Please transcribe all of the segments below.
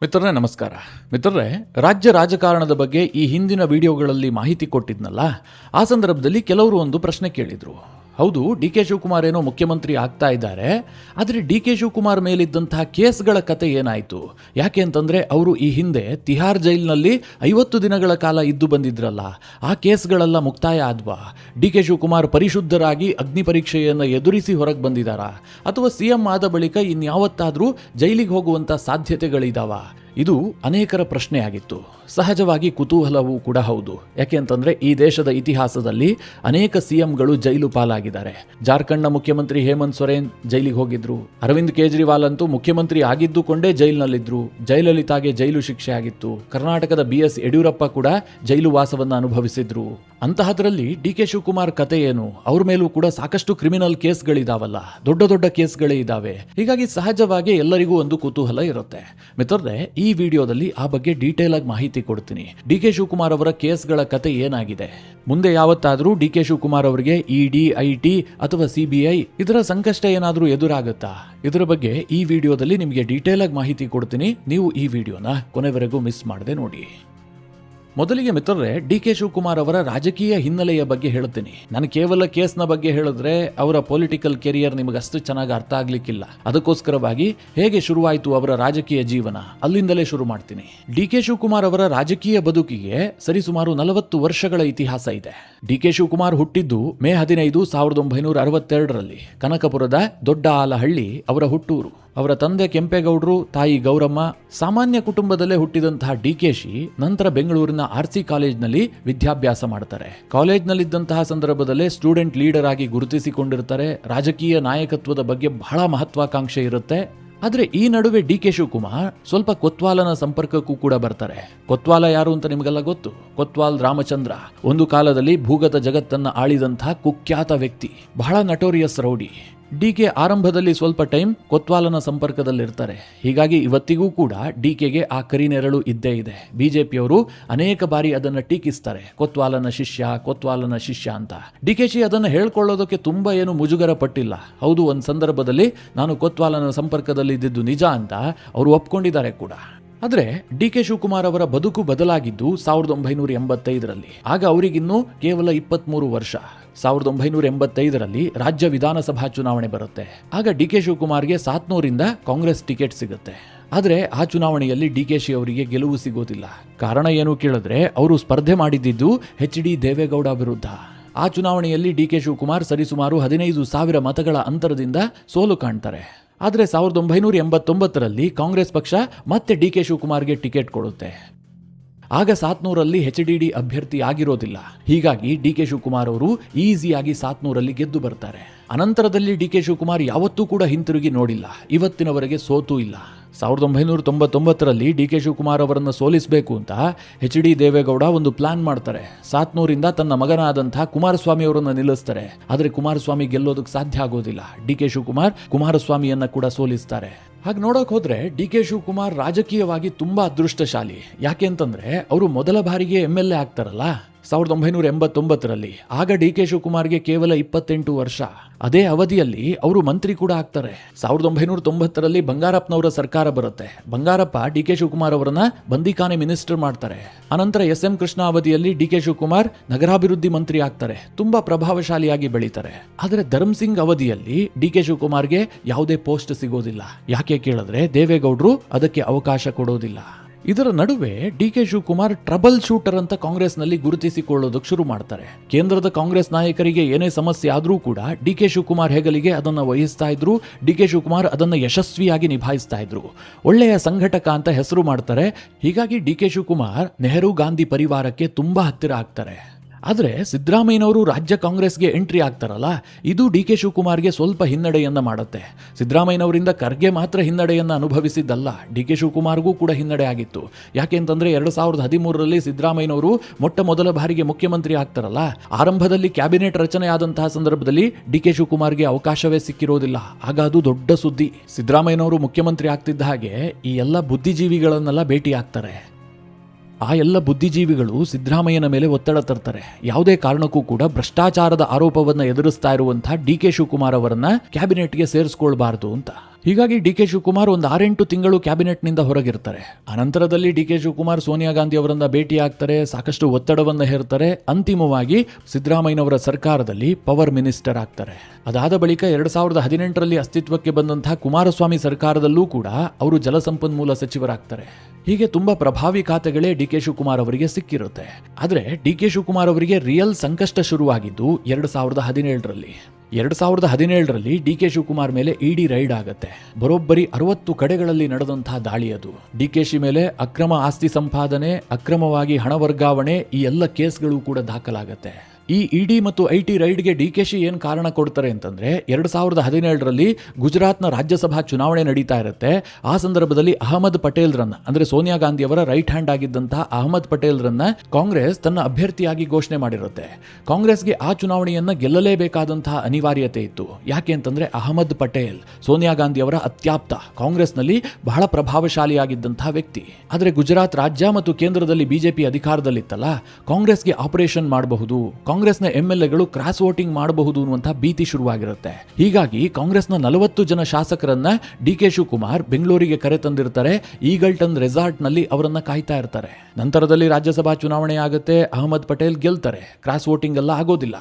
ಮಿತ್ರರೇ ನಮಸ್ಕಾರ. ಮಿತ್ರರೇ, ರಾಜ್ಯ ರಾಜಕಾರಣದ ಬಗ್ಗೆ ಈ ಹಿಂದಿನ ವಿಡಿಯೋಗಳಲ್ಲಿ ಮಾಹಿತಿ ಕೊಟ್ಟಿದ್ನಲ್ಲ, ಆ ಸಂದರ್ಭದಲ್ಲಿ ಕೆಲವರು ಒಂದು ಪ್ರಶ್ನೆ ಕೇಳಿದರು. ಹೌದು, ಡಿ ಕೆ ಶಿವಕುಮಾರ್ ಏನೋ ಮುಖ್ಯಮಂತ್ರಿ ಆಗ್ತಾ ಇದ್ದಾರೆ, ಆದರೆ ಡಿ ಕೆ ಶಿವಕುಮಾರ್ ಮೇಲಿದ್ದಂತಹ ಕೇಸ್ಗಳ ಕತೆ ಏನಾಯಿತು? ಯಾಕೆ ಅಂತಂದರೆ ಅವರು ಈ ಹಿಂದೆ ತಿಹಾರ್ ಜೈಲಿನಲ್ಲಿ 50 ದಿನಗಳ ಕಾಲ ಇದ್ದು ಬಂದಿದ್ರಲ್ಲ, ಆ ಕೇಸ್ಗಳೆಲ್ಲ ಮುಕ್ತಾಯ ಆದ್ವಾ? ಡಿ ಕೆ ಶಿವಕುಮಾರ್ ಪರಿಶುದ್ಧರಾಗಿ ಅಗ್ನಿ ಪರೀಕ್ಷೆಯನ್ನು ಎದುರಿಸಿ ಹೊರಗೆ ಬಂದಿದ್ದಾರಾ? ಅಥವಾ CM ಆದ ಬಳಿಕ ಇನ್ಯಾವತ್ತಾದರೂ ಜೈಲಿಗೆ ಹೋಗುವಂಥ ಸಾಧ್ಯತೆಗಳಿದಾವ? ಇದು ಅನೇಕರ ಪ್ರಶ್ನೆಯಾಗಿತ್ತು. ಸಹಜವಾಗಿ ಕುತೂಹಲವೂ ಕೂಡ ಹೌದು. ಯಾಕೆ ಅಂತಂದರೆ ಈ ದೇಶದ ಇತಿಹಾಸದಲ್ಲಿ ಅನೇಕ CMಗಳು ಜೈಲು ಪಾಲಾಗಿದ್ದಾರೆ. ಜಾರ್ಖಂಡ್ನ ಮುಖ್ಯಮಂತ್ರಿ ಹೇಮಂತ್ ಸೊರೇನ್ ಜೈಲಿಗೆ ಹೋಗಿದ್ರು. ಅರವಿಂದ್ ಕೇಜ್ರಿವಾಲ್ ಅಂತೂ ಮುಖ್ಯಮಂತ್ರಿ ಆಗಿದ್ದುಕೊಂಡೇ ಜೈಲಿನಲ್ಲಿದ್ದರು. ಜಯಲಲಿತಾಗೆ ಜೈಲು ಶಿಕ್ಷೆ ಆಗಿತ್ತು. ಕರ್ನಾಟಕದ BS ಯಡಿಯೂರಪ್ಪ ಕೂಡ ಜೈಲು ವಾಸವನ್ನು ಅನುಭವಿಸಿದ್ರು. ಅಂತಹದ್ರಲ್ಲಿ ಡಿ ಕೆ ಶಿವಕುಮಾರ್ ಕತೆ ಏನು? ಅವ್ರ ಮೇಲೂ ಕೂಡ ಸಾಕಷ್ಟು ಕ್ರಿಮಿನಲ್ ಕೇಸ್ಗಳಿದಾವಲ್ಲ, ದೊಡ್ಡ ದೊಡ್ಡ ಕೇಸ್ಗಳೇ ಇದ್ದಾವೆ. ಹೀಗಾಗಿ ಸಹಜವಾಗಿ ಎಲ್ಲರಿಗೂ ಒಂದು ಕುತೂಹಲ ಇರುತ್ತೆ. ಮಿತ್ರರೇ, ಈ ವಿಡಿಯೋದಲ್ಲಿ ಆ ಬಗ್ಗೆ ಡೀಟೇಲ್ ಆಗಿ ಮಾಹಿತಿ ಕೊಡ್ತೀನಿ. ಡಿ ಕೆ ಶಿವಕುಮಾರ್ ಅವರ ಕೇಸ್ಗಳ ಕತೆ ಏನಾಗಿದೆ? ಮುಂದೆ ಯಾವತ್ತಾದರೂ ಡಿ ಕೆ ಶಿವಕುಮಾರ್ ಅವರಿಗೆ ED, IT ಅಥವಾ CBI ಇದರ ಸಂಕಷ್ಟ ಏನಾದರೂ ಎದುರಾಗುತ್ತಾ? ಇದರ ಬಗ್ಗೆ ಈ ವಿಡಿಯೋದಲ್ಲಿ ನಿಮಗೆ ಡೀಟೇಲ್ ಆಗಿ ಮಾಹಿತಿ ಕೊಡ್ತೀನಿ. ನೀವು ಈ ವಿಡಿಯೋನ ಕೊನೆವರೆಗೂ ಮಿಸ್ ಮಾಡದೆ ನೋಡಿ. ಮೊದಲಿಗೆ ಮಿತ್ರರೇ, ಡಿ ಕೆ ಶಿವಕುಮಾರ್ ಅವರ ರಾಜಕೀಯ ಹಿನ್ನೆಲೆಯ ಬಗ್ಗೆ ಹೇಳ್ತೀನಿ. ನಾನು ಕೇವಲ ಕೇಸ್ನ ಬಗ್ಗೆ ಹೇಳಿದ್ರೆ ಅವರ ಪೊಲಿಟಿಕಲ್ ಕೆರಿಯರ್ ನಿಮಗೆ ಅಷ್ಟು ಚೆನ್ನಾಗಿ ಅರ್ಥ ಆಗ್ಲಿಕ್ಕಿಲ್ಲ. ಅದಕ್ಕೋಸ್ಕರವಾಗಿ ಹೇಗೆ ಶುರುವಾಯಿತು ಅವರ ರಾಜಕೀಯ ಜೀವನ, ಅಲ್ಲಿಂದಲೇ ಶುರು ಮಾಡ್ತೀನಿ. ಡಿ ಕೆ ಶಿವಕುಮಾರ್ ಅವರ ರಾಜಕೀಯ ಬದುಕಿಗೆ ಸರಿಸುಮಾರು 40 ವರ್ಷಗಳ ಇತಿಹಾಸ ಇದೆ. ಡಿ ಕೆ ಶಿವಕುಮಾರ್ ಹುಟ್ಟಿದ್ದು ಮೇ 15, 1962ರಲ್ಲಿ ಕನಕಪುರದ ದೊಡ್ಡ ಆಲಹಳ್ಳಿ ಅವರ ಹುಟ್ಟೂರು. ಅವರ ತಂದೆ ಕೆಂಪೇಗೌಡರು, ತಾಯಿ ಗೌರಮ್ಮ. ಸಾಮಾನ್ಯ ಕುಟುಂಬದಲ್ಲೇ ಹುಟ್ಟಿದಂತಹ DKಶಿ ನಂತರ ಬೆಂಗಳೂರಿನ RC ಕಾಲೇಜ್ನಲ್ಲಿ ವಿದ್ಯಾಭ್ಯಾಸ ಮಾಡ್ತಾರೆ. ಕಾಲೇಜ್ನಲ್ಲಿದ್ದಂತಹ ಸಂದರ್ಭದಲ್ಲೇ ಸ್ಟೂಡೆಂಟ್ ಲೀಡರ್ ಆಗಿ ಗುರುತಿಸಿಕೊಂಡಿರ್ತಾರೆ. ರಾಜಕೀಯ ನಾಯಕತ್ವದ ಬಗ್ಗೆ ಬಹಳ ಮಹತ್ವಾಕಾಂಕ್ಷೆ ಇರುತ್ತೆ. ಆದರೆ ಈ ನಡುವೆ ಡಿ ಕೆ ಶಿವಕುಮಾರ್ ಸ್ವಲ್ಪ ಕೊತ್ವಾಲನ ಸಂಪರ್ಕಕ್ಕೂ ಕೂಡ ಬರ್ತಾರೆ. ಕೊತ್ವಾಲ ಯಾರು ಅಂತ ನಿಮಗೆಲ್ಲ ಗೊತ್ತು. ಕೊತ್ವಾಲ್ ರಾಮಚಂದ್ರ ಒಂದು ಕಾಲದಲ್ಲಿ ಭೂಗತ ಜಗತ್ತನ್ನು ಆಳಿದಂತಹ ಕುಖ್ಯಾತ ವ್ಯಕ್ತಿ, ಬಹಳ ನಟೋರಿಯಸ್ ರೌಡಿ. DK ಆರಂಭದಲ್ಲಿ ಸ್ವಲ್ಪ ಟೈಮ್ ಕೊತ್ವಾಲನ ಸಂಪರ್ಕದಲ್ಲಿರ್ತಾರೆ. ಹೀಗಾಗಿ ಇವತ್ತಿಗೂ ಕೂಡ DKಗೆ ಆ ಕರಿನೆರಳು ಇದ್ದೇ ಇದೆ. BJPಯವರು ಅನೇಕ ಬಾರಿ ಅದನ್ನು ಟೀಕಿಸ್ತಾರೆ, ಕೊತ್ವಾಲನ ಶಿಷ್ಯ ಅಂತ. DKಶಿ ಅದನ್ನು ಹೇಳ್ಕೊಳ್ಳೋದಕ್ಕೆ ತುಂಬಾ ಏನು ಮುಜುಗರ ಪಟ್ಟಿಲ್ಲ. ಹೌದು, ಒಂದು ಸಂದರ್ಭದಲ್ಲಿ ನಾನು ಕೊತ್ವಾಲನ ಸಂಪರ್ಕದಲ್ಲಿ ಇದ್ದಿದ್ದು ನಿಜ ಅಂತ ಅವರು ಒಪ್ಕೊಂಡಿದ್ದಾರೆ ಕೂಡ. ಆದರೆ ಡಿ ಕೆ ಶಿವಕುಮಾರ್ ಅವರ ಬದುಕು ಬದಲಾಗಿದ್ದು 1985ರಲ್ಲಿ. ಆಗ ಅವರಿಗಿನ್ನೂ ಕೇವಲ 23 ವರ್ಷ. 1985ರಲ್ಲಿ ರಾಜ್ಯ ವಿಧಾನಸಭಾ ಚುನಾವಣೆ ಬರುತ್ತೆ. ಆಗ ಡಿ ಕೆ ಶಿವಕುಮಾರ್ಗೆ ಸಾತ್ನೂರಿಂದ ಕಾಂಗ್ರೆಸ್ ಟಿಕೆಟ್ ಸಿಗುತ್ತೆ. ಆದರೆ ಆ ಚುನಾವಣೆಯಲ್ಲಿ DKಶಿ ಅವರಿಗೆ ಗೆಲುವು ಸಿಗೋದಿಲ್ಲ. ಕಾರಣ ಏನು ಕೇಳಿದ್ರೆ, ಅವರು ಸ್ಪರ್ಧೆ ಮಾಡಿದ್ದು HD ದೇವೇಗೌಡ ವಿರುದ್ಧ. ಆ ಚುನಾವಣೆಯಲ್ಲಿ ಡಿ ಕೆ ಶಿವಕುಮಾರ್ ಸರಿಸುಮಾರು 15,000 ಮತಗಳ ಅಂತರದಿಂದ ಸೋಲು ಕಾಣ್ತಾರೆ. ಆದರೆ 1989ರಲ್ಲಿ ಕಾಂಗ್ರೆಸ್ ಪಕ್ಷ ಮತ್ತೆ ಡಿ ಕೆ ಶಿವಕುಮಾರ್ಗೆ ಟಿಕೆಟ್ ಕೊಡುತ್ತೆ. ಆಗ ಸಾತ್ನೂರಲ್ಲಿ HDD ಅಭ್ಯರ್ಥಿ ಆಗಿರೋದಿಲ್ಲ. ಹೀಗಾಗಿ ಡಿ ಕೆ ಶಿವಕುಮಾರ್ ಅವರು ಈಸಿಯಾಗಿ ಸಾತ್ನೂರಲ್ಲಿ ಗೆದ್ದು ಬರ್ತಾರೆ. ಅನಂತರದಲ್ಲಿ ಡಿ ಕೆ ಶಿವಕುಮಾರ್ ಯಾವತ್ತೂ ಕೂಡ ಹಿಂತಿರುಗಿ ನೋಡಿಲ್ಲ. ಇವತ್ತಿನವರೆಗೆ ಸೋತೂ ಇಲ್ಲ. 1999ರಲ್ಲಿ ಡಿ ಕೆ ಶಿವಕುಮಾರ್ ಅವರನ್ನು ಸೋಲಿಸಬೇಕು ಅಂತ HD ದೇವೇಗೌಡ ಒಂದು ಪ್ಲಾನ್ ಮಾಡ್ತಾರೆ. ಸಾತ್ನೂರಿಂದ ತನ್ನ ಮಗನಾದಂತಹ ಕುಮಾರಸ್ವಾಮಿ ಅವರನ್ನು ನಿಲ್ಲಿಸ್ತಾರೆ. ಆದರೆ ಕುಮಾರಸ್ವಾಮಿ ಗೆಲ್ಲೋದಕ್ಕೆ ಸಾಧ್ಯ ಆಗೋದಿಲ್ಲ. ಡಿ ಕೆ ಶಿವಕುಮಾರ್ ಕುಮಾರಸ್ವಾಮಿಯನ್ನ ಕೂಡ ಸೋಲಿಸ್ತಾರೆ. ಹಾಗೆ ನೋಡೋಕೆ ಹೋದ್ರೆ ಡಿ ಕೆ ಶಿವಕುಮಾರ್ ರಾಜಕೀಯವಾಗಿ ತುಂಬಾ ಅದೃಷ್ಟಶಾಲಿ. ಯಾಕೆ ಅಂತಂದ್ರೆ ಅವರು ಮೊದಲ ಬಾರಿಗೆ MLA ಆಗ್ತಾರಲ್ಲ 1989ರಲ್ಲಿ. ಆಗ ಡಿ ಕೆ ಶಿವಕುಮಾರ್ಗೆ ಕೇವಲ 28 ವರ್ಷ. ಅದೇ ಅವಧಿಯಲ್ಲಿ ಅವರು ಮಂತ್ರಿ ಕೂಡ ಆಗ್ತಾರೆ. 1990ರಲ್ಲಿ ಬಂಗಾರಪ್ಪನವರ ಸರ್ಕಾರ ಬರುತ್ತೆ. ಬಂಗಾರಪ್ಪ ಡಿ ಕೆ ಶಿವಕುಮಾರ್ ಅವರನ್ನ ಬಂದಿಖಾನೆ ಮಿನಿಸ್ಟರ್ ಮಾಡ್ತಾರೆ. ಅನಂತರ SM ಕೃಷ್ಣ ಅವಧಿಯಲ್ಲಿ ಡಿ ಕೆ ಶಿವಕುಮಾರ್ ನಗರಾಭಿವೃದ್ಧಿ ಮಂತ್ರಿ ಆಗ್ತಾರೆ. ತುಂಬಾ ಪ್ರಭಾವಶಾಲಿಯಾಗಿ ಬೆಳೀತಾರೆ. ಆದರೆ ಧರ್ಮ್ ಸಿಂಗ್ ಅವಧಿಯಲ್ಲಿ ಡಿ ಕೆ ಶಿವಕುಮಾರ್ಗೆ ಯಾವುದೇ ಪೋಸ್ಟ್ ಸಿಗೋದಿಲ್ಲ. ಯಾಕೆ ಕೇಳಿದ್ರೆ ದೇವೇಗೌಡರು ಅದಕ್ಕೆ ಅವಕಾಶ ಕೊಡೋದಿಲ್ಲ. ಇದರ ನಡುವೆ D K Shivakumar trouble shooter ಅಂತ ಕಾಂಗ್ರೆಸ್ನಲ್ಲಿ ಗುರುತಿಸಿಕೊಳ್ಳೋದಕ್ಕೆ ಶುರು ಮಾಡ್ತಾರೆ. ಕೇಂದ್ರದ ಕಾಂಗ್ರೆಸ್ ನಾಯಕರಿಗೆ ಏನೇ ಸಮಸ್ಯೆ ಆದರೂ ಕೂಡ ಡಿ ಕೆ ಶಿವಕುಮಾರ್ ಹೆಗಲಿಗೆ ಅದನ್ನು ವಹಿಸ್ತಾ ಇದ್ರು. ಡಿ ಕೆ ಶಿವಕುಮಾರ್ ಅದನ್ನು ಯಶಸ್ವಿಯಾಗಿ ನಿಭಾಯಿಸ್ತಾ ಇದ್ರು. ಒಳ್ಳೆಯ ಸಂಘಟಕ ಅಂತ ಹೆಸರು ಮಾಡ್ತಾರೆ. ಹೀಗಾಗಿ ಡಿ ಕೆ ಶಿವಕುಮಾರ್ ನೆಹರು ಗಾಂಧಿ ಪರಿವಾರಕ್ಕೆ ತುಂಬಾ ಹತ್ತಿರ ಆಗ್ತಾರೆ. ಆದರೆ ಸಿದ್ದರಾಮಯ್ಯನವರು ರಾಜ್ಯ ಕಾಂಗ್ರೆಸ್ಗೆ ಎಂಟ್ರಿ ಆಗ್ತಾರಲ್ಲ, ಇದು ಡಿ ಕೆ ಶಿವಕುಮಾರ್ಗೆ ಸ್ವಲ್ಪ ಹಿನ್ನಡೆಯನ್ನ ಮಾಡುತ್ತೆ. ಸಿದ್ದರಾಮಯ್ಯನವರಿಂದ ಖರ್ಗೆ ಮಾತ್ರ ಹಿನ್ನಡೆಯನ್ನ ಅನುಭವಿಸಿದ್ದಲ್ಲ, ಡಿ ಕೆ ಶಿವಕುಮಾರ್ಗೂ ಕೂಡ ಹಿನ್ನಡೆ ಆಗಿತ್ತು. ಯಾಕೆ ಅಂತಂದ್ರೆ 2013ರಲ್ಲಿ ಸಿದ್ದರಾಮಯ್ಯನವರು ಮೊದಲ ಬಾರಿಗೆ ಮುಖ್ಯಮಂತ್ರಿ ಆಗ್ತಾರಲ್ಲ, ಆರಂಭದಲ್ಲಿ ಕ್ಯಾಬಿನೆಟ್ ರಚನೆ ಆದಂತಹ ಸಂದರ್ಭದಲ್ಲಿ ಡಿ ಕೆ ಶಿವಕುಮಾರ್ಗೆ ಅವಕಾಶವೇ ಸಿಕ್ಕಿರೋದಿಲ್ಲ. ಆಗ ಅದು ದೊಡ್ಡ ಸುದ್ದಿ. ಸಿದ್ದರಾಮಯ್ಯನವರು ಮುಖ್ಯಮಂತ್ರಿ ಆಗ್ತಿದ್ದ ಹಾಗೆ ಈ ಎಲ್ಲ ಬುದ್ಧಿಜೀವಿಗಳನ್ನೆಲ್ಲ ಭೇಟಿ ಆಗ್ತಾರೆ. ಆ ಎಲ್ಲ ಬುದ್ಧಿಜೀವಿಗಳು ಸಿದ್ದರಾಮಯ್ಯನ ಮೇಲೆ ಒತ್ತಡ ತರ್ತಾರೆ. ಯಾವುದೇ ಕಾರಣಕ್ಕೂ ಕೂಡ ಭ್ರಷ್ಟಾಚಾರದ ಆರೋಪವನ್ನು ಎದುರಿಸ್ತಾ ಇರುವಂತಹ ಡಿ ಕೆ ಶಿವಕುಮಾರ್ ಅವರನ್ನ ಕ್ಯಾಬಿನೆಟ್ಗೆ ಸೇರಿಸ್ಕೊಳ್ಬಾರ್ದು ಅಂತ. ಹೀಗಾಗಿ ಡಿ ಕೆ ಶಿವಕುಮಾರ್ ಒಂದು 6-8 ತಿಂಗಳು ಕ್ಯಾಬಿನೆಟ್ನಿಂದ ಹೊರಗಿರ್ತಾರೆ. ಅನಂತರದಲ್ಲಿ ಡಿ ಕೆ ಶಿವಕುಮಾರ್ ಸೋನಿಯಾ ಗಾಂಧಿ ಅವರನ್ನ ಭೇಟಿ ಆಗ್ತಾರೆ, ಸಾಕಷ್ಟು ಒತ್ತಡವನ್ನು ಹೇರ್ತಾರೆ. ಅಂತಿಮವಾಗಿ ಸಿದ್ದರಾಮಯ್ಯನವರ ಸರ್ಕಾರದಲ್ಲಿ ಪವರ್ ಮಿನಿಸ್ಟರ್ ಆಗ್ತಾರೆ. ಅದಾದ ಬಳಿಕ 2018ರಲ್ಲಿ ಅಸ್ತಿತ್ವಕ್ಕೆ ಬಂದಂತಹ ಕುಮಾರಸ್ವಾಮಿ ಸರ್ಕಾರದಲ್ಲೂ ಕೂಡ ಅವರು ಜಲಸಂಪನ್ಮೂಲ ಸಚಿವರಾಗ್ತಾರೆ. ಹೀಗೆ ತುಂಬಾ ಪ್ರಭಾವಿ ಖಾತೆಗಳೇ ಡಿ ಕೆ ಶಿವಕುಮಾರ್ ಅವರಿಗೆ ಸಿಕ್ಕಿರುತ್ತೆ. ಆದ್ರೆ ಡಿ ಕೆ ಶಿವಕುಮಾರ್ ಅವರಿಗೆ ರಿಯಲ್ ಸಂಕಷ್ಟ ಶುರುವಾಗಿದ್ದು 2017ರಲ್ಲಿ. 2017ರಲ್ಲಿ ಡಿ ಕೆ ಶಿವಕುಮಾರ್ ಮೇಲೆ ಇಡಿ ರೈಡ್ ಆಗುತ್ತೆ. ಬರೋಬ್ಬರಿ 60 ಕಡೆಗಳಲ್ಲಿ ನಡೆದಂತಹ ದಾಳಿ ಅದು. ಡಿಕೆಶಿ ಮೇಲೆ ಅಕ್ರಮ ಆಸ್ತಿ ಸಂಪಾದನೆ, ಅಕ್ರಮವಾಗಿ ಹಣ ವರ್ಗಾವಣೆ, ಈ ಎಲ್ಲ ಕೇಸ್ಗಳು ಕೂಡ ದಾಖಲಾಗತ್ತೆ. ಈ ಇಡಿ ಮತ್ತು ಐಟಿ ರೈಡ್ಗೆ ಡಿಕೆಶಿ ಏನ್ ಕಾರಣ ಕೊಡ್ತಾರೆ ಅಂತಂದ್ರೆ 2017ರಲ್ಲಿ ಗುಜರಾತ್ನ ರಾಜ್ಯಸಭಾ ಚುನಾವಣೆ ನಡೀತಾ ಇರುತ್ತೆ. ಆ ಸಂದರ್ಭದಲ್ಲಿ ಅಹಮದ್ ಪಟೇಲ್ರನ್ನ, ಅಂದ್ರೆ ಸೋನಿಯಾ ಗಾಂಧಿ ಅವರ ರೈಟ್ ಹ್ಯಾಂಡ್ ಆಗಿದ್ದಂತಹ ಅಹಮದ್ ಪಟೇಲ್ರನ್ನ ಕಾಂಗ್ರೆಸ್ ತನ್ನ ಅಭ್ಯರ್ಥಿಯಾಗಿ ಘೋಷಣೆ ಮಾಡಿರುತ್ತೆ. ಕಾಂಗ್ರೆಸ್ಗೆ ಆ ಚುನಾವಣೆಯನ್ನ ಗೆಲ್ಲಲೇಬೇಕಾದಂತಹ ಅನಿವಾರ್ಯತೆ ಇತ್ತು. ಯಾಕೆ ಅಂತಂದ್ರೆ ಅಹಮದ್ ಪಟೇಲ್ ಸೋನಿಯಾ ಗಾಂಧಿ ಅವರ ಅತ್ಯಾಪ್ತ, ಕಾಂಗ್ರೆಸ್ನಲ್ಲಿ ಬಹಳ ಪ್ರಭಾವಶಾಲಿಯಾಗಿದ್ದಂತಹ ವ್ಯಕ್ತಿ. ಆದ್ರೆ ಗುಜರಾತ್ ರಾಜ್ಯ ಮತ್ತು ಕೇಂದ್ರದಲ್ಲಿ ಬಿಜೆಪಿ ಅಧಿಕಾರದಲ್ಲಿತ್ತಲ್ಲ, ಕಾಂಗ್ರೆಸ್ಗೆ ಆಪರೇಷನ್ ಮಾಡಬಹುದು, ಕಾಂಗ್ರೆಸ್ನ ಎಂಎಲ್ಎಗಳು ಕ್ರಾಸ್ ವೋಟಿಂಗ್ ಮಾಡಬಹುದು ಅನ್ನುವಂತಹ ಭೀತಿ ಶುರುವಾಗಿರುತ್ತೆ. ಹೀಗಾಗಿ ಕಾಂಗ್ರೆಸ್ನ 40 ಜನ ಶಾಸಕರನ್ನ ಡಿ ಕೆ ಶಿವಕುಮಾರ್ ಬೆಂಗಳೂರಿಗೆ ಕರೆ ತಂದಿರ್ತಾರೆ. ಈಗಲ್ಟನ್ ರೆಸಾರ್ಟ್ ನಲ್ಲಿ ಅವರನ್ನ ಕಾಯ್ತಾ ಇರ್ತಾರೆ. ನಂತರದಲ್ಲಿ ರಾಜ್ಯಸಭಾ ಚುನಾವಣೆ ಆಗುತ್ತೆ. ಅಹಮದ್ ಪಟೇಲ್ ಗೆಲ್ತಾರೆ. ಕ್ರಾಸ್ ವೋಟಿಂಗ್ ಎಲ್ಲ ಆಗೋದಿಲ್ಲ.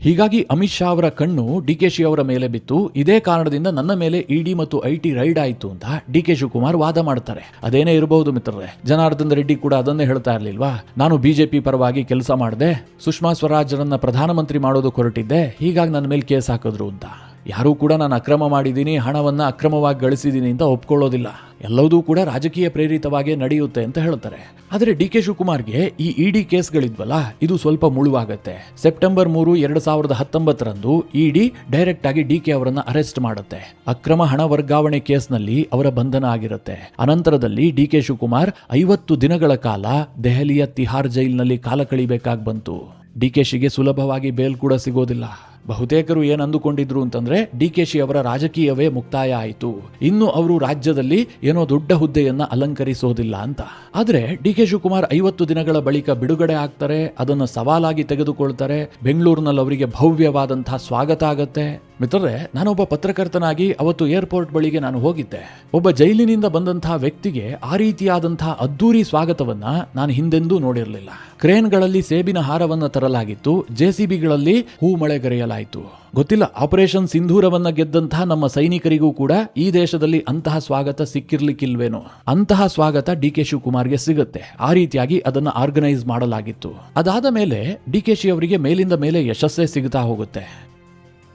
ಹೀಗಾಗಿ ಅಮಿತ್ ಶಾ ಅವರ ಕಣ್ಣು ಡಿಕೆಶಿ ಅವರ ಮೇಲೆ ಬಿತ್ತು. ಇದೇ ಕಾರಣದಿಂದ ನನ್ನ ಮೇಲೆ ಇಡಿ ಮತ್ತು ಐಟಿ ರೈಡ್ ಆಯಿತು ಅಂತ ಡಿ ಕೆ ಶಿವಕುಮಾರ್ ವಾದ ಮಾಡ್ತಾರೆ. ಅದೇನೇ ಇರಬಹುದು ಮಿತ್ರರೇ, ಜನಾರ್ದನ್ ರೆಡ್ಡಿ ಕೂಡ ಅದನ್ನೇ ಹೇಳ್ತಾ ಇರಲಿಲ್ವಾ, ನಾನು ಬಿಜೆಪಿ ಪರವಾಗಿ ಕೆಲಸ ಮಾಡಿದೆ, ಸುಷ್ಮಾ ಸ್ವರಾಜ್ರನ್ನ ಪ್ರಧಾನಮಂತ್ರಿ ಮಾಡೋದು ಹೊರಟಿದ್ದೆ, ಹೀಗಾಗಿ ನನ್ನ ಮೇಲೆ ಕೇಸ್ ಹಾಕಿದ್ರು ಅಂತ. ಯಾರೂ ಕೂಡ ನಾನು ಅಕ್ರಮ ಮಾಡಿದ್ದೀನಿ, ಹಣವನ್ನ ಅಕ್ರಮವಾಗಿ ಗಳಿಸಿದ್ದೀನಿ ಅಂತ ಒಪ್ಕೊಳ್ಳೋದಿಲ್ಲ. ಎಲ್ಲವೂ ಕೂಡ ರಾಜಕೀಯ ಪ್ರೇರಿತವಾಗಿ ನಡೆಯುತ್ತೆ ಅಂತ ಹೇಳ್ತಾರೆ. ಆದರೆ ಡಿ ಕೆ ಶಿವಕುಮಾರ್ಗೆ ಈ ಇಡಿ ಕೇಸ್ಗಳಿದ್ವಲ್ಲ, ಇದು ಸ್ವಲ್ಪ ಮುಳುವಾಗತ್ತೆ. ಸೆಪ್ಟೆಂಬರ್ 3, 2019ರಂದು ಇಡಿ ಡೈರೆಕ್ಟ್ ಆಗಿ ಡಿ ಕೆ ಅವರನ್ನ ಅರೆಸ್ಟ್ ಮಾಡುತ್ತೆ. ಅಕ್ರಮ ಹಣ ವರ್ಗಾವಣೆ ಕೇಸ್ನಲ್ಲಿ ಅವರ ಬಂಧನ ಆಗಿರುತ್ತೆ. ಅನಂತರದಲ್ಲಿ ಡಿ ಕೆ ಶಿವಕುಮಾರ್ 50 ದಿನಗಳ ಕಾಲ ದೆಹಲಿಯ ತಿಹಾರ್ ಜೈಲಿನಲ್ಲಿ ಕಾಲ ಕಳಿಬೇಕಾಗಿ ಬಂತು. ಡಿಕೆಶಿಗೆ ಸುಲಭವಾಗಿ ಬೇಲ್ ಕೂಡ ಸಿಗೋದಿಲ್ಲ. ಬಹುತೇಕರು ಏನ್ ಅಂದುಕೊಂಡಿದ್ರು ಅಂತಂದ್ರೆ ಡಿಕೆಶಿ ಅವರ ರಾಜಕೀಯವೇ ಮುಕ್ತಾಯ ಆಯಿತು, ಇನ್ನು ಅವರು ರಾಜ್ಯದಲ್ಲಿ ಏನೋ ದೊಡ್ಡ ಹುದ್ದೆಯನ್ನ ಅಲಂಕರಿಸೋದಿಲ್ಲ ಅಂತ. ಆದ್ರೆ ಡಿ ಕೆ ಶಿವಕುಮಾರ್ 50 ದಿನಗಳ ಬಳಿಕ ಬಿಡುಗಡೆ ಆಗ್ತಾರೆ. ಅದನ್ನು ಸವಾಲಾಗಿ ತೆಗೆದುಕೊಳ್ತಾರೆ. ಬೆಂಗಳೂರಿನಲ್ಲಿ ಅವರಿಗೆ ಭವ್ಯವಾದಂತಹ ಸ್ವಾಗತ ಆಗತ್ತೆ. ಮಿತ್ರರೇ, ನಾನೊಬ್ಬ ಪತ್ರಕರ್ತನಾಗಿ ಅವತ್ತು ಏರ್ಪೋರ್ಟ್ ಬಳಿಗೆ ನಾನು ಹೋಗಿದ್ದೆ. ಒಬ್ಬ ಜೈಲಿನಿಂದ ಬಂದಂತಹ ವ್ಯಕ್ತಿಗೆ ಆ ರೀತಿಯಾದಂತಹ ಅದ್ದೂರಿ ಸ್ವಾಗತವನ್ನ ನಾನು ಹಿಂದೆಂದೂ ನೋಡಿರಲಿಲ್ಲ. ಕ್ರೇನ್ಗಳಲ್ಲಿ ಸೇಬಿನ ಹಾರವನ್ನ ತರಲಾಗಿತ್ತು, ಜೆಸಿಬಿಗಳಲ್ಲಿ ಹೂ ಮಳೆಗರೆಯಲಾಯಿತು. ಗೊತ್ತಿಲ್ಲ, ಆಪರೇಷನ್ ಸಿಂಧೂರವನ್ನ ಗೆದ್ದಂತಹ ನಮ್ಮ ಸೈನಿಕರಿಗೂ ಕೂಡ ಈ ದೇಶದಲ್ಲಿ ಅಂತಹ ಸ್ವಾಗತ ಸಿಕ್ಕಿರ್ಲಿಕ್ಕಿಲ್ವೇನೋ. ಅಂತಹ ಸ್ವಾಗತ ಡಿ ಕೆ ಶಿವಕುಮಾರ್ಗೆ ಸಿಗುತ್ತೆ. ಆ ರೀತಿಯಾಗಿ ಅದನ್ನ ಆರ್ಗನೈಸ್ ಮಾಡಲಾಗಿತ್ತು. ಅದಾದ ಮೇಲೆ ಡಿ ಕೆ ಶಿ ಅವರಿಗೆ ಮೇಲಿಂದ ಮೇಲೆ ಯಶಸ್ಸೇ ಸಿಗುತ್ತಾ ಹೋಗುತ್ತೆ.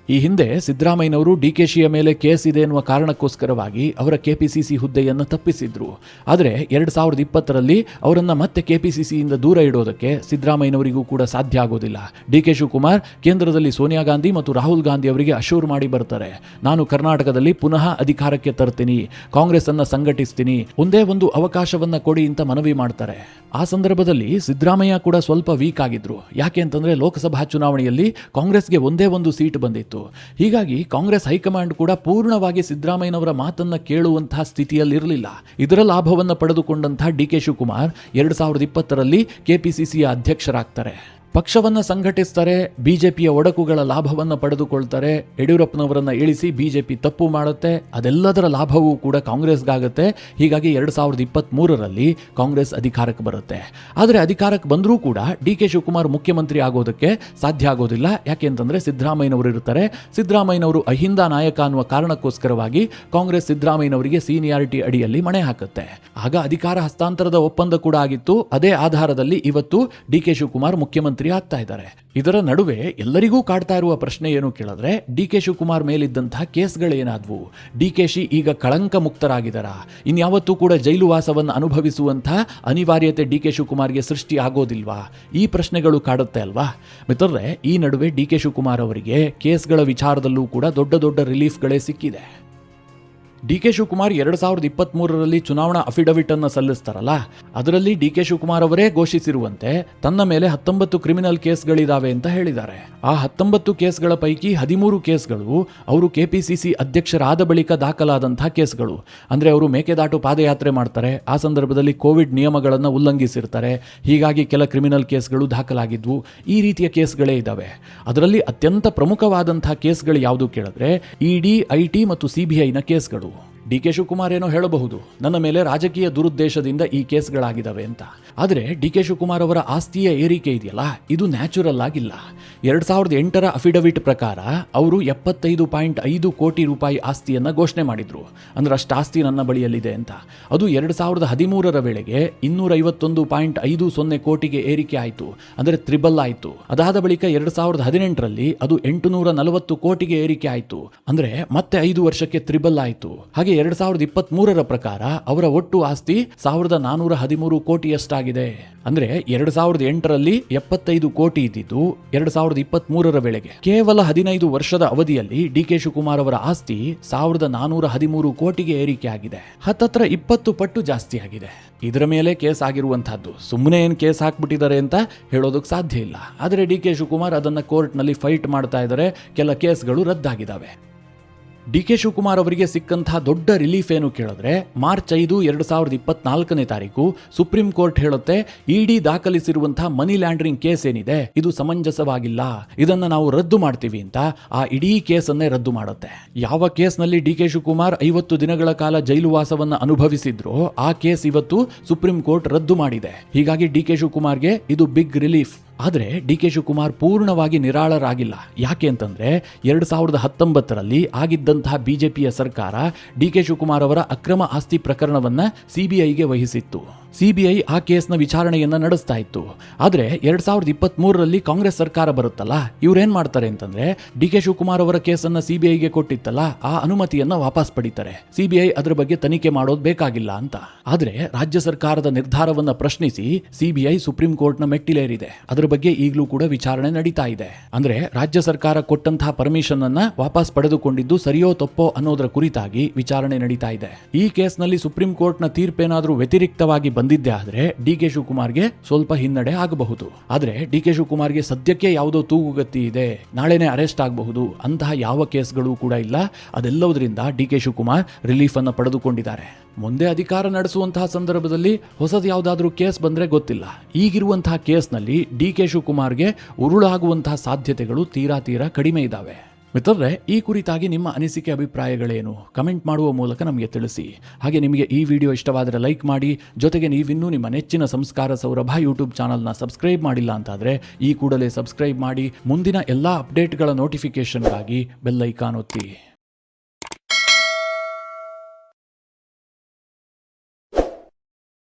ಈ ಹಿಂದೆ ಸಿದ್ದರಾಮಯ್ಯನವರು ಡಿಕೆಶಿಯ ಮೇಲೆ ಕೇಸ್ ಇದೆ ಎನ್ನುವ ಕಾರಣಕ್ಕೋಸ್ಕರವಾಗಿ ಅವರ ಕೆಪಿಸಿಸಿ ಹುದ್ದೆಯನ್ನು ತಪ್ಪಿಸಿದ್ರು. ಆದರೆ 2020ರಲ್ಲಿ ಅವರನ್ನ ಮತ್ತೆ ಕೆಪಿಸಿಸಿಯಿಂದ ದೂರ ಇಡೋದಕ್ಕೆ ಸಿದ್ದರಾಮಯ್ಯನವರಿಗೂ ಕೂಡ ಸಾಧ್ಯ ಆಗೋದಿಲ್ಲ. ಡಿ ಕೆ ಶಿವಕುಮಾರ್ ಕೇಂದ್ರದಲ್ಲಿ ಸೋನಿಯಾ ಗಾಂಧಿ ಮತ್ತು ರಾಹುಲ್ ಗಾಂಧಿ ಅವರಿಗೆ ಅಶೂರ್ ಮಾಡಿ ಬರ್ತಾರೆ, ನಾನು ಕರ್ನಾಟಕದಲ್ಲಿ ಪುನಃ ಅಧಿಕಾರಕ್ಕೆ ತರ್ತೀನಿ, ಕಾಂಗ್ರೆಸ್ ಅನ್ನ ಸಂಘಟಿಸ್ತೀನಿ, ಒಂದೇ ಒಂದು ಅವಕಾಶವನ್ನ ಕೊಡಿ ಅಂತ ಮನವಿ ಮಾಡ್ತಾರೆ. ಆ ಸಂದರ್ಭದಲ್ಲಿ ಸಿದ್ದರಾಮಯ್ಯ ಕೂಡ ಸ್ವಲ್ಪ ವೀಕ್ ಆಗಿದ್ರು. ಯಾಕೆ ಅಂತಂದ್ರೆ ಲೋಕಸಭಾ ಚುನಾವಣೆಯಲ್ಲಿ ಕಾಂಗ್ರೆಸ್ಗೆ ಒಂದೇ ಒಂದು ಸೀಟ್ ಬಂದಿತ್ತು. ಹೀಗಾಗಿ ಕಾಂಗ್ರೆಸ್ ಹೈಕಮಾಂಡ್ ಕೂಡ ಪೂರ್ಣವಾಗಿ ಸಿದ್ದರಾಮಯ್ಯನವರ ಮಾತನ್ನ ಕೇಳುವಂತಹ ಸ್ಥಿತಿಯಲ್ಲಿರಲಿಲ್ಲ. ಇದರ ಲಾಭವನ್ನು ಪಡೆದುಕೊಂಡಂತಹ ಡಿ ಕೆ ಶಿವಕುಮಾರ್ 2020ರಲ್ಲಿ ಕೆಪಿಸಿಸಿಯ ಅಧ್ಯಕ್ಷರಾಗ್ತಾರೆ. ಪಕ್ಷವನ್ನ ಸಂಘಟಿಸ್ತಾರೆ, ಬಿಜೆಪಿಯ ಒಡಕುಗಳ ಲಾಭವನ್ನು ಪಡೆದುಕೊಳ್ತಾರೆ. ಯಡಿಯೂರಪ್ಪನವರನ್ನ ಇಳಿಸಿ ಬಿಜೆಪಿ ತಪ್ಪು ಮಾಡುತ್ತೆ, ಅದೆಲ್ಲದರ ಲಾಭವೂ ಕೂಡ ಕಾಂಗ್ರೆಸ್ಗಾಗುತ್ತೆ. ಹೀಗಾಗಿ 2023ರಲ್ಲಿ ಕಾಂಗ್ರೆಸ್ ಅಧಿಕಾರಕ್ಕೆ ಬರುತ್ತೆ. ಆದರೆ ಅಧಿಕಾರಕ್ಕೆ ಬಂದರೂ ಕೂಡ ಡಿ ಕೆ ಶಿವಕುಮಾರ್ ಮುಖ್ಯಮಂತ್ರಿ ಆಗೋದಕ್ಕೆ ಸಾಧ್ಯ ಆಗೋದಿಲ್ಲ. ಯಾಕೆ ಅಂತಂದ್ರೆ ಸಿದ್ದರಾಮಯ್ಯನವರು ಇರ್ತಾರೆ. ಸಿದ್ದರಾಮಯ್ಯನವರು ಅಹಿಂದ ನಾಯಕ ಅನ್ನುವ ಕಾರಣಕ್ಕೋಸ್ಕರವಾಗಿ ಕಾಂಗ್ರೆಸ್ ಸಿದ್ದರಾಮಯ್ಯನವರಿಗೆ ಸೀನಿಯಾರಿಟಿ ಅಡಿಯಲ್ಲಿ ಮಣೆ ಹಾಕುತ್ತೆ. ಆಗ ಅಧಿಕಾರ ಹಸ್ತಾಂತರದ ಒಪ್ಪಂದ ಕೂಡ ಆಗಿತ್ತು. ಅದೇ ಆಧಾರದಲ್ಲಿ ಇವತ್ತು ಡಿ ಕೆ ಶಿವಕುಮಾರ್ ಮುಖ್ಯಮಂತ್ರಿ ಆಗ್ತಾ ಇದ್ದಾರೆ. ಇದರ ನಡುವೆ ಎಲ್ಲರಿಗೂ ಕಾಡ್ತಾ ಇರುವ ಪ್ರಶ್ನೆ ಏನು ಕೇಳಿದ್ರೆ, ಡಿ ಕೆ ಶಿವಕುಮಾರ್ ಮೇಲಿದ್ದಂತಹ ಕೇಸ್ಗಳೇನಾದ್ವು? ಡಿಕೆಶಿ ಈಗ ಕಳಂಕ ಮುಕ್ತರಾಗಿದ್ದಾರಾ? ಇನ್ಯಾವತ್ತೂ ಕೂಡ ಜೈಲು ವಾಸವನ್ನು ಅನುಭವಿಸುವಂತಹ ಅನಿವಾರ್ಯತೆ ಡಿ ಕೆ ಶಿವಕುಮಾರ್ಗೆ ಸೃಷ್ಟಿ ಆಗೋದಿಲ್ವಾ? ಈ ಪ್ರಶ್ನೆಗಳು ಕಾಡುತ್ತೆ ಅಲ್ವಾ ಮಿತ್ರರೇ. ಈ ನಡುವೆ ಡಿ ಕೆ ಶಿವಕುಮಾರ್ ಅವರಿಗೆ ಕೇಸ್ಗಳ ವಿಚಾರದಲ್ಲೂ ಕೂಡ ದೊಡ್ಡ ದೊಡ್ಡ ರಿಲೀಫ್ಗಳೇ ಸಿಕ್ಕಿದೆ. ಡಿ.ಕೆ. ಶಿವಕುಮಾರ್ 2023ರಲ್ಲಿ ಚುನಾವಣಾ ಅಫಿಡವಿಟ್ ಅನ್ನು ಸಲ್ಲಿಸ್ತಾರಲ್ಲ, ಅದರಲ್ಲಿ ಡಿ.ಕೆ. ಶಿವಕುಮಾರ್ ಅವರೇ ಘೋಷಿಸಿರುವಂತೆ ತನ್ನ ಮೇಲೆ 19 ಕ್ರಿಮಿನಲ್ ಕೇಸ್ಗಳಿದಾವೆ ಅಂತ ಹೇಳಿದ್ದಾರೆ. ಆ 19 ಕೇಸ್ಗಳ ಪೈಕಿ 13 ಕೇಸ್ಗಳು ಅವರು ಕೆಪಿಸಿಸಿ ಅಧ್ಯಕ್ಷರಾದ ಬಳಿಕ ದಾಖಲಾದಂತಹ ಕೇಸ್ಗಳು. ಅಂದ್ರೆ ಅವರು ಮೇಕೆದಾಟು ಪಾದಯಾತ್ರೆ ಮಾಡ್ತಾರೆ, ಆ ಸಂದರ್ಭದಲ್ಲಿ ಕೋವಿಡ್ ನಿಯಮಗಳನ್ನು ಉಲ್ಲಂಘಿಸಿರ್ತಾರೆ, ಹೀಗಾಗಿ ಕೆಲ ಕ್ರಿಮಿನಲ್ ಕೇಸ್ಗಳು ದಾಖಲಾಗಿದ್ವು. ಈ ರೀತಿಯ ಕೇಸ್ಗಳೇ ಇದ್ದಾವೆ. ಅದರಲ್ಲಿ ಅತ್ಯಂತ ಪ್ರಮುಖವಾದಂತಹ ಕೇಸ್ಗಳು ಯಾವುದು ಕೇಳಿದ್ರೆ ಇಡಿ, ಐಟಿ ಮತ್ತು ಸಿಬಿಐನ ಕೇಸ್ಗಳು. ಡಿ.ಕೆ. ಶಿವಕುಮಾರ್ ಏನೋ ಹೇಳಬಹುದು, ನನ್ನ ಮೇಲೆ ರಾಜಕೀಯ ದುರುದ್ದೇಶದಿಂದ ಈ ಕೇಸ್ಗಳಾಗಿದ್ದಾವೆ ಅಂತ. ಆದರೆ ಡಿ.ಕೆ. ಶಿವಕುಮಾರ್ ಅವರ ಆಸ್ತಿಯ ಏರಿಕೆ ಇದೆಯಲ್ಲ, ಇದು ನ್ಯಾಚುರಲ್ ಆಗಿಲ್ಲ. 2008ರ ಅಫಿಡವಿಟ್ ಪ್ರಕಾರ ಅವರು 75.5 ಕೋಟಿ ರೂಪಾಯಿ ಆಸ್ತಿಯನ್ನು ಘೋಷಣೆ ಮಾಡಿದ್ರು. ಅಂದ್ರೆ ಅಷ್ಟು ಆಸ್ತಿ ನನ್ನ ಬಳಿಯಲ್ಲಿದೆ ಅಂತ. ಅದು 2013ರ ವೇಳೆಗೆ 251.50 ಕೋಟಿಗೆ ಏರಿಕೆ ಆಯಿತು, ಅಂದರೆ ತ್ರಿಬಲ್ ಆಯಿತು. ಅದಾದ ಬಳಿಕ 2018ರಲ್ಲಿ ಅದು 840 ಕೋಟಿಗೆ ಏರಿಕೆ ಆಯಿತು, ಅಂದರೆ ಮತ್ತೆ 5 ವರ್ಷಕ್ಕೆ ತ್ರಿಬಲ್ ಆಯಿತು. ಹಾಗೆ 2023ರ ಪ್ರಕಾರ ಅವರ ಒಟ್ಟು ಆಸ್ತಿ 1413 ಕೋಟಿಯಷ್ಟಾಗಿದೆ. ಅಂದ್ರೆ 2008ರಲ್ಲಿ 75 ಕೋಟಿ ಇದ್ದಿದ್ದು 2023ರ ವೇಳೆಗೆ ಕೇವಲ 15 ವರ್ಷದ ಅವಧಿಯಲ್ಲಿ ಡಿ.ಕೆ. ಶಿವಕುಮಾರ್ ಅವರ ಆಸ್ತಿ 1413 ಕೋಟಿಗೆ ಏರಿಕೆ ಆಗಿದೆ. ಹತ್ತತ್ರ 20 ಪಟ್ಟು ಜಾಸ್ತಿ ಆಗಿದೆ. ಇದರ ಮೇಲೆ ಕೇಸ್ ಆಗಿರುವಂತಹದ್ದು. ಸುಮ್ಮನೆ ಏನು ಕೇಸ್ ಹಾಕ್ಬಿಟ್ಟಿದ್ದಾರೆ ಅಂತ ಹೇಳೋದಕ್ಕೆ ಸಾಧ್ಯ ಇಲ್ಲ. ಆದರೆ ಡಿ.ಕೆ. ಶಿವಕುಮಾರ್ ಅದನ್ನ ಕೋರ್ಟ್ನಲ್ಲಿ ಫೈಟ್ ಮಾಡ್ತಾ ಇದ್ದಾರೆ. ಕೆಲ ಕೇಸ್ಗಳು ರದ್ದಾಗಿದ್ದಾವೆ. ಡಿ.ಕೆ. ಶಿವಕುಮಾರ್ ಅವರಿಗೆ ಸಿಕ್ಕಂತಹ ದೊಡ್ಡ ರಿಲೀಫ್ ಏನು ಕೇಳಿದ್ರೆ, ಮಾರ್ಚ್ 5, 2024ನೇ ತಾರೀಕು ಸುಪ್ರೀಂ ಕೋರ್ಟ್ ಹೇಳುತ್ತೆ, ಇಡಿ ದಾಖಲಿಸಿರುವಂತಹ ಮನಿ ಲ್ಯಾಂಡರಿಂಗ್ ಕೇಸ್ ಏನಿದೆ ಇದು ಸಮಂಜಸವಾಗಿಲ್ಲ, ಇದನ್ನ ನಾವು ರದ್ದು ಮಾಡ್ತೀವಿ ಅಂತ ಆ ಇಡೀ ಕೇಸನ್ನೇ ರದ್ದು ಮಾಡುತ್ತೆ. ಯಾವ ಕೇಸ್ನಲ್ಲಿ ಡಿ.ಕೆ. ಶಿವಕುಮಾರ್ 50 ದಿನಗಳ ಕಾಲ ಜೈಲು ವಾಸವನ್ನು ಅನುಭವಿಸಿದ್ರೋ ಆ ಕೇಸ್ ಇವತ್ತು ಸುಪ್ರೀಂ ಕೋರ್ಟ್ ರದ್ದು ಮಾಡಿದೆ. ಹೀಗಾಗಿ ಡಿ.ಕೆ. ಶಿವಕುಮಾರ್ಗೆ ಇದು ಬಿಗ್ ರಿಲೀಫ್. ಆದರೆ ಡಿ.ಕೆ. ಶಿವಕುಮಾರ್ ಪೂರ್ಣವಾಗಿ ನಿರಾಳರಾಗಿಲ್ಲ. ಯಾಕೆ ಅಂತಂದ್ರೆ 2019ರಲ್ಲಿ ಆಗಿದ್ದಂತಹ ಬಿಜೆಪಿಯ ಸರ್ಕಾರ ಡಿ.ಕೆ. ಶಿವಕುಮಾರ್ ಅವರ ಅಕ್ರಮ ಆಸ್ತಿ ಪ್ರಕರಣವನ್ನ ಸಿಬಿಐಗೆ ವಹಿಸಿತ್ತು. ಸಿಬಿಐ ಆ ಕೇಸ್ನ ವಿಚಾರಣೆಯನ್ನ ನಡೆಸ್ತಾ ಇತ್ತು. ಆದರೆ 2023ರಲ್ಲಿ ಕಾಂಗ್ರೆಸ್ ಸರ್ಕಾರ ಬರುತ್ತಲ್ಲ, ಇವ್ರೇನ್ ಮಾಡ್ತಾರೆ ಅಂತಂದ್ರೆ ಡಿ.ಕೆ. ಶಿವಕುಮಾರ್ ಅವರ ಕೇಸನ್ನ ಸಿಬಿಐಗೆ ಕೊಟ್ಟಿತ್ತಲ್ಲ, ಆ ಅನುಮತಿಯನ್ನ ವಾಪಸ್ ಪಡಿತಾರೆ. ಸಿಬಿಐ ಅದರ ಬಗ್ಗೆ ತನಿಖೆ ಮಾಡೋದು ಬೇಕಾಗಿಲ್ಲ ಅಂತ. ಆದರೆ ರಾಜ್ಯ ಸರ್ಕಾರದ ನಿರ್ಧಾರವನ್ನ ಪ್ರಶ್ನಿಸಿ ಸಿಬಿಐ ಸುಪ್ರೀಂ ಕೋರ್ಟ್ನ ಮೆಟ್ಟಿಲೇರಿದೆ. ಅದರ ಬಗ್ಗೆ ಈಗಲೂ ಕೂಡ ವಿಚಾರಣೆ ನಡೀತಾ ಇದೆ. ಅಂದ್ರೆ ರಾಜ್ಯ ಸರ್ಕಾರ ಕೊಟ್ಟಂತಹ ಪರ್ಮಿಷನ್ ಅನ್ನ ವಾಪಸ್ ಪಡೆದುಕೊಂಡಿದ್ದು ಸರಿಯೋ ತಪ್ಪೋ ಅನ್ನೋದರ ಕುರಿತಾಗಿ ವಿಚಾರಣೆ ನಡೀತಾ ಇದೆ. ಈ ಕೇಸ್ನಲ್ಲಿ ಸುಪ್ರೀಂ ಕೋರ್ಟ್ನ ತೀರ್ಪೇನಾದ್ರೂ ವ್ಯತಿರಿಕ್ತವಾಗಿ ಬಂದಿದ್ದೆ ಆದ್ರೆ ಡಿ.ಕೆ. ಶಿವಕುಮಾರ್ಗೆ ಸ್ವಲ್ಪ ಹಿನ್ನಡೆ ಆಗಬಹುದು. ಆದ್ರೆ ಡಿ.ಕೆ. ಶಿವಕುಮಾರ್ಗೆ ಸದ್ಯಕ್ಕೆ ಯಾವುದೋ ತೂಗುಗತಿ ಇದೆ, ನಾಳೆನೆ ಅರೆಸ್ಟ್ ಆಗಬಹುದು, ಅಂತಹ ಯಾವ ಕೇಸ್ಗಳು ಕೂಡ ಇಲ್ಲ. ಅದೆಲ್ಲದರಿಂದ ಡಿ.ಕೆ. ಶಿವಕುಮಾರ್ ರಿಲೀಫ್ ಅನ್ನು ಪಡೆದುಕೊಂಡಿದ್ದಾರೆ. ಮುಂದೆ ಅಧಿಕಾರ ನಡೆಸುವಂತಹ ಸಂದರ್ಭದಲ್ಲಿ ಹೊಸದು ಯಾವುದಾದ್ರೂ ಕೇಸ್ ಬಂದ್ರೆ ಗೊತ್ತಿಲ್ಲ. ಈಗಿರುವಂತಹ ಕೇಸ್ನಲ್ಲಿ ಡಿ.ಕೆ. ಶಿವಕುಮಾರ್ಗೆ ಉರುಳಾಗುವಂತಹ ಸಾಧ್ಯತೆಗಳು ತೀರಾ ಕಡಿಮೆ ಇದ್ದಾವೆ. ಮಿತ್ರರೇ, ಈ ಕುರಿತಾಗಿ ನಿಮ್ಮ ಅನಿಸಿಕೆ ಅಭಿಪ್ರಾಯಗಳೇನು? ಕಮೆಂಟ್ ಮಾಡುವ ಮೂಲಕ ನಮಗೆ ತಿಳಿಸಿ. ಹಾಗೆ ನಿಮಗೆ ಈ ವಿಡಿಯೋ ಇಷ್ಟವಾದರೆ ಲೈಕ್ ಮಾಡಿ. ಜೊತೆಗೆ ನೀವಿನ್ನೂ ನಿಮ್ಮ ನೆಚ್ಚಿನ ಸಂಸ್ಕಾರ ಸೌರಭ ಯೂಟ್ಯೂಬ್ ಚಾನಲ್ನ ಸಬ್ಸ್ಕ್ರೈಬ್ ಮಾಡಿಲ್ಲ ಅಂತಾದರೆ ಈ ಕೂಡಲೇ ಸಬ್ಸ್ಕ್ರೈಬ್ ಮಾಡಿ. ಮುಂದಿನ ಎಲ್ಲ ಅಪ್ಡೇಟ್ಗಳ ನೋಟಿಫಿಕೇಷನ್ಗಾಗಿ ಬೆಲ್ ಐಕಾನ್ ಒತ್ತಿ.